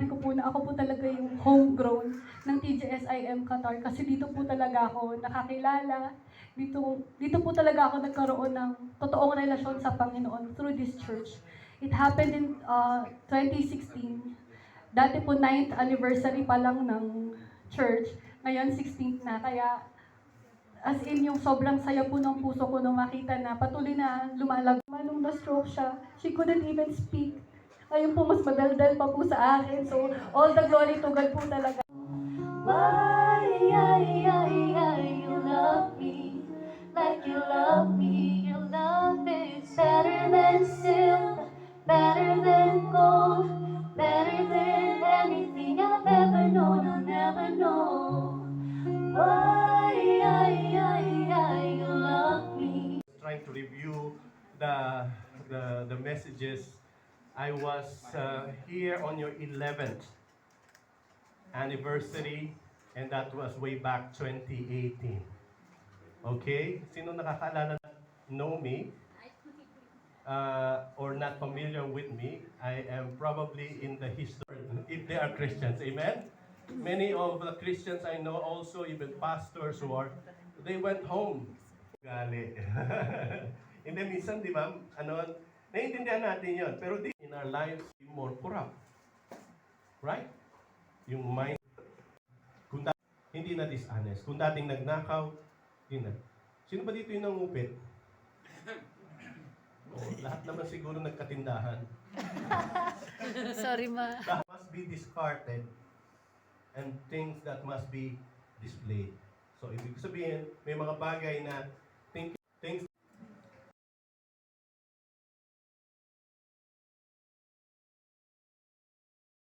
ko po na ako po talaga yung homegrown ng TGSIM Qatar kasi dito po talaga ako nakakilala. Dito po talaga ako nagkaroon ng totoong relasyon sa Panginoon through this church. It happened in 2016. Dati po 9th anniversary pa lang ng church. Ngayon 16th na. Kaya as in yung sobrang saya po ng puso ko nung makita na patuloy na lumalag. Nung na-stroke siya, she couldn't even speak. Ngayon po mas madaldal pa po sa akin. So all the glory to God po talaga. Why, you love me like you love me. Your love is better than silver, better than gold, better than anything I've ever known or never know. Why, you love me. Trying to review the messages. I was here on your 11th anniversary, and that was way back 2018. Okay? Sino nakakaalala na know me or not familiar with me? I am probably in the history, if they are Christians. Amen? Many of the Christians I know also, even pastors who are, they went home. Gali. Hindi, minsan, di ba, naiintindihan natin yun. Pero in our lives, more corrupt. Right? Yung mind, kung hindi na dishonest. Kung dating nagnakaw, yun na. Sino ba dito yung nangupit? Lahat naman siguro nagkatindahan. Sorry, ma. That must be discarded and things that must be displayed. So, ibig sabihin, may mga bagay na things